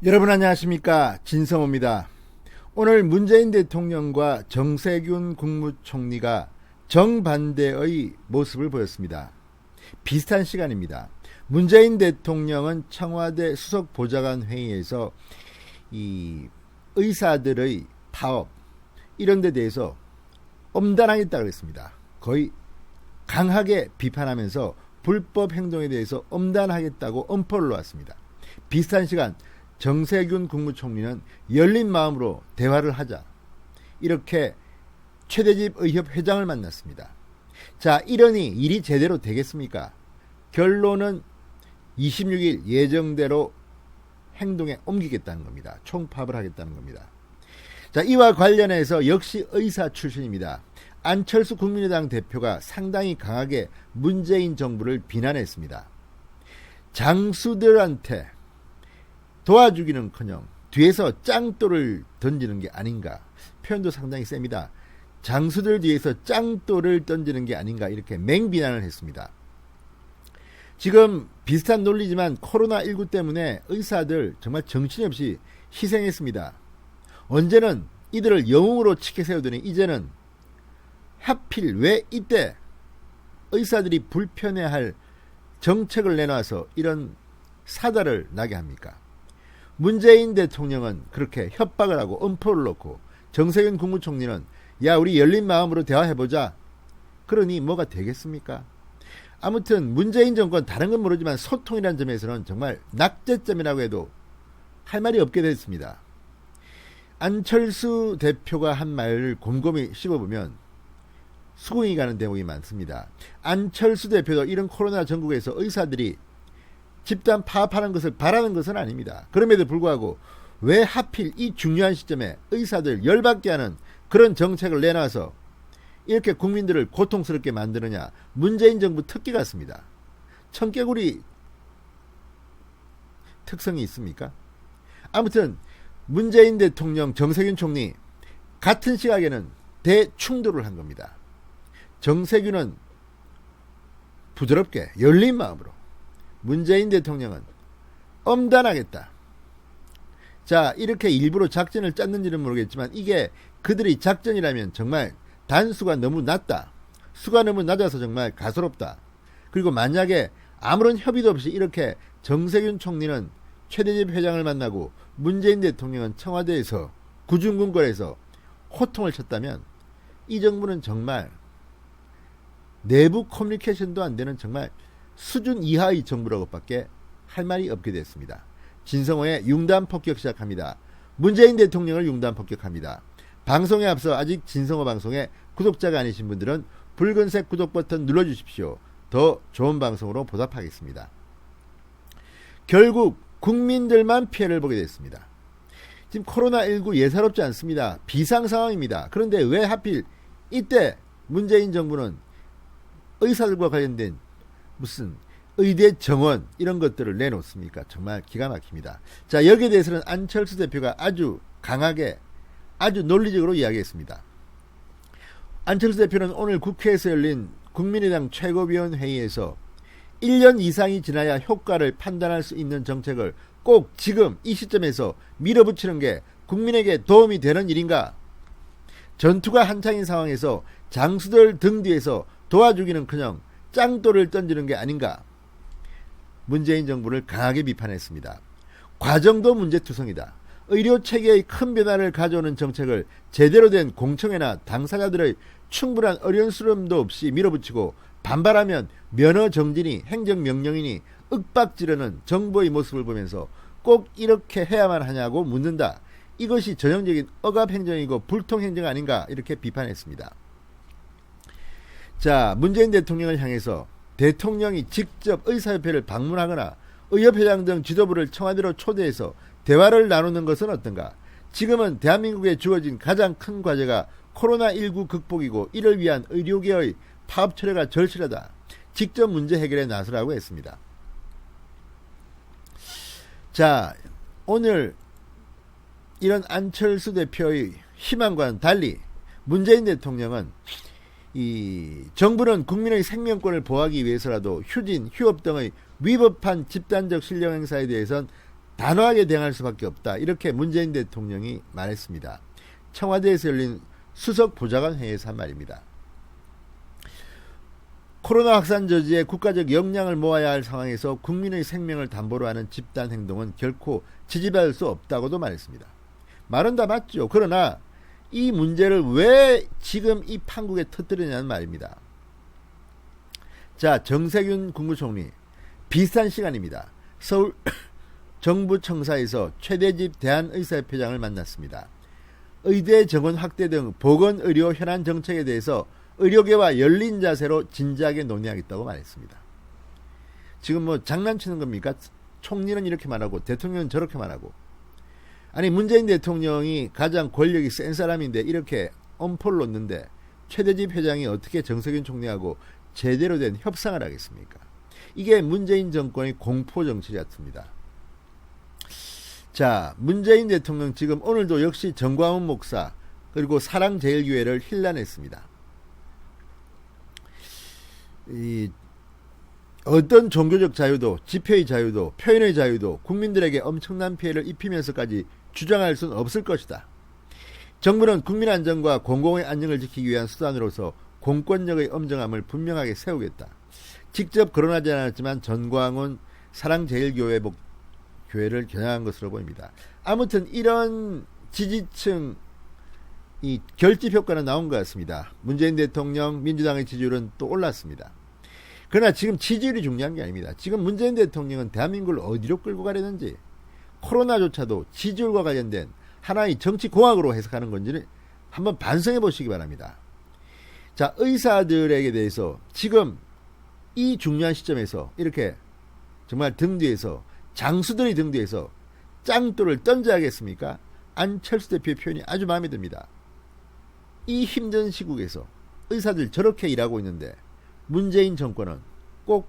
여러분 안녕하십니까, 진성호입니다. 오늘 문재인 대통령과 정세균 국무총리가 정반대의 모습을 보였습니다. 비슷한 시간입니다. 문재인 대통령은 청와대 수석보좌관 회의에서 이 의사들의 파업 이런 데 대해서 엄단하겠다고 했습니다. 거의 강하게 비판하면서 불법 행동에 대해서 엄단하겠다고 엄포를 놓았습니다. 비슷한 시간 정세균 국무총리는 열린 마음으로 대화를 하자, 이렇게 최대집 의협 회장을 만났습니다. 자, 이러니 일이 제대로 되겠습니까? 결론은 26일 예정대로 행동에 옮기겠다는 겁니다. 총파업을 하겠다는 겁니다. 자, 이와 관련해서 역시 의사 출신입니다. 안철수 국민의당 대표가 상당히 강하게 문재인 정부를 비난했습니다. 장수들한테 도와주기는커녕 뒤에서 짱돌을 던지는 게 아닌가, 표현도 상당히 셉니다. 장수들 뒤에서 짱돌을 던지는 게 아닌가, 이렇게 맹비난을 했습니다. 지금 비슷한 논리지만 코로나19 때문에 의사들 정말 정신없이 희생했습니다. 언제는 이들을 영웅으로 치켜 세우더니 이제는 하필 왜 이때 의사들이 불편해할 정책을 내놔서 이런 사달을 나게 합니까? 문재인 대통령은 그렇게 협박을 하고 엄포를 놓고, 정세균 국무총리는 야, 우리 열린 마음으로 대화해보자. 그러니 뭐가 되겠습니까? 아무튼 문재인 정권 다른 건 모르지만 소통이라는 점에서는 정말 낙제점이라고 해도 할 말이 없게 됐습니다. 안철수 대표가 한 말을 곰곰이 씹어보면 수긍이 가는 대목이 많습니다. 안철수 대표도 이런 코로나 전국에서 의사들이 집단 파업하는 것을 바라는 것은 아닙니다. 그럼에도 불구하고 왜 하필 이 중요한 시점에 의사들 열받게 하는 그런 정책을 내놔서 이렇게 국민들을 고통스럽게 만드느냐. 문재인 정부 특기 같습니다. 청개구리 특성이 있습니까? 아무튼 문재인 대통령, 정세균 총리 같은 시각에는 대충돌을 한 겁니다. 정세균은 부드럽게 열린 마음으로, 문재인 대통령은 엄단하겠다. 자, 이렇게 일부러 작전을 짰는지는 모르겠지만 이게 그들이 작전이라면 정말 단수가 너무 낮다. 수가 너무 낮아서 정말 가소롭다. 그리고 만약에 아무런 협의도 없이 이렇게 정세균 총리는 최대집 회장을 만나고 문재인 대통령은 청와대에서 구중궁궐에서 호통을 쳤다면 이 정부는 정말 내부 커뮤니케이션도 안 되는 정말 수준 이하의 정부라고밖에 할 말이 없게 됐습니다. 진성호의 융단 폭격 시작합니다. 문재인 대통령을 융단 폭격합니다. 방송에 앞서 아직 진성호 방송에 구독자가 아니신 분들은 붉은색 구독 버튼 눌러주십시오. 더 좋은 방송으로 보답하겠습니다. 결국 국민들만 피해를 보게 됐습니다. 지금 코로나19 예사롭지 않습니다. 비상 상황입니다. 그런데 왜 하필 이때 문재인 정부는 의사들과 관련된 무슨 의대 정원 이런 것들을 내놓습니까? 정말 기가 막힙니다. 자, 여기에 대해서는 안철수 대표가 아주 강하게, 아주 논리적으로 이야기했습니다. 안철수 대표는 오늘 국회에서 열린 국민의당 최고위원회의에서 1년 이상이 지나야 효과를 판단할 수 있는 정책을 꼭 지금 이 시점에서 밀어붙이는 게 국민에게 도움이 되는 일인가? 전투가 한창인 상황에서 장수들 등 뒤에서 도와주기는커녕 짱돌을 던지는 게 아닌가? 문재인 정부를 강하게 비판했습니다. 과정도 문제투성이다. 의료체계의 큰 변화를 가져오는 정책을 제대로 된 공청회나 당사자들의 충분한 어련스러움도 없이 밀어붙이고 반발하면 면허 정지니 행정명령이니 윽박지르는 정부의 모습을 보면서 꼭 이렇게 해야만 하냐고 묻는다. 이것이 전형적인 억압행정이고 불통행정 아닌가, 이렇게 비판했습니다. 자, 문재인 대통령을 향해서 대통령이 직접 의사협회를 방문하거나 의협회장 등 지도부를 청와대로 초대해서 대화를 나누는 것은 어떤가? 지금은 대한민국에 주어진 가장 큰 과제가 코로나19 극복이고 이를 위한 의료계의 파업 처리가 절실하다. 직접 문제 해결에 나서라고 했습니다. 자, 오늘 이런 안철수 대표의 희망과는 달리 문재인 대통령은 이 정부는 국민의 생명권을 보호하기 위해서라도 휴진, 휴업 등의 위법한 집단적 신령 행사에 대해서는 단호하게 대응할 수밖에 없다. 이렇게 문재인 대통령이 말했습니다. 청와대에서 열린 수석 보좌관 회의에서 한 말입니다. 코로나 확산 저지에 국가적 역량을 모아야 할 상황에서 국민의 생명을 담보로 하는 집단 행동은 결코 지지받을 수 없다고도 말했습니다. 말은 다 맞죠. 그러나 이 문제를 왜 지금 이 판국에 터뜨리냐는 말입니다. 자, 정세균 국무총리 비슷한 시간입니다. 서울 정부청사에서 최대집 대한의사협회장을 만났습니다. 의대 정원 확대 등 보건의료 현안 정책에 대해서 의료계와 열린 자세로 진지하게 논의하겠다고 말했습니다. 지금 뭐 장난치는 겁니까? 총리는 이렇게 말하고 대통령은 저렇게 말하고. 아니, 문재인 대통령이 가장 권력이 센 사람인데 이렇게 엄포를 놓는데 최대집 회장이 어떻게 정세균 총리하고 제대로 된 협상을 하겠습니까? 이게 문재인 정권의 공포 정치 같습니다. 자, 문재인 대통령 지금 오늘도 역시 정광훈 목사 그리고 사랑제일교회를 힐난했습니다. 이 어떤 종교적 자유도, 집회의 자유도, 표현의 자유도 국민들에게 엄청난 피해를 입히면서까지 주장할 수는 없을 것이다. 정부는 국민 안전과 공공의 안녕을 지키기 위한 수단으로서 공권력의 엄정함을 분명하게 세우겠다. 직접 거론하지 않았지만 전광훈 사랑제일교회 교회를 겨냥한 것으로 보입니다. 아무튼 이런 지지층 이 결집 효과는 나온 것 같습니다. 문재인 대통령, 민주당의 지지율은 또 올랐습니다. 그러나 지금 지지율이 중요한 게 아닙니다. 지금 문재인 대통령은 대한민국을 어디로 끌고 가려는지, 코로나조차도 지지율과 관련된 하나의 정치공학으로 해석하는 건지를 한번 반성해 보시기 바랍니다. 자, 의사들에게 대해서 지금 이 중요한 시점에서 이렇게 정말 등 뒤에서, 장수들의 등 뒤에서 짱돌을 던져야겠습니까? 안철수 대표의 표현이 아주 마음에 듭니다. 이 힘든 시국에서 의사들 저렇게 일하고 있는데 문재인 정권은 꼭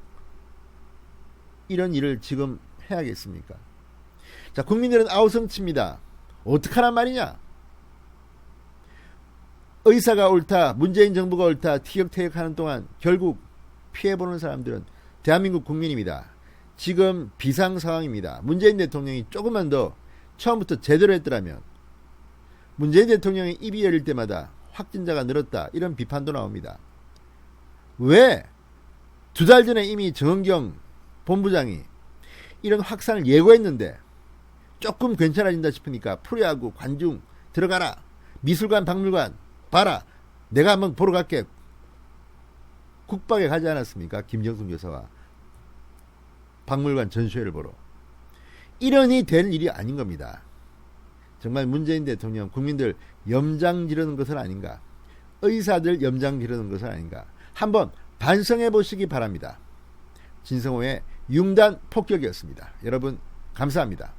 이런 일을 지금 해야겠습니까? 자, 국민들은 아우성칩니다. 어떡하란 말이냐? 의사가 옳다, 문재인 정부가 옳다 티격태격하는 동안 결국 피해보는 사람들은 대한민국 국민입니다. 지금 비상 상황입니다. 문재인 대통령이 조금만 더 처음부터 제대로 했더라면, 문재인 대통령이 입이 열릴 때마다 확진자가 늘었다 이런 비판도 나옵니다. 왜 2달 전에 이미 정은경 본부장이 이런 확산을 예고했는데 조금 괜찮아진다 싶으니까 프로야구 관중 들어가라, 미술관 박물관 봐라, 내가 한번 보러 갈게, 국방에 가지 않았습니까? 김정숙 여사와 박물관 전시회를 보러. 이러니 될 일이 아닌 겁니다. 정말 문재인 대통령 국민들 염장 지르는 것은 아닌가, 의사들 염장 지르는 것은 아닌가, 한번 반성해 보시기 바랍니다. 진성호의 융단 폭격이었습니다. 여러분 감사합니다.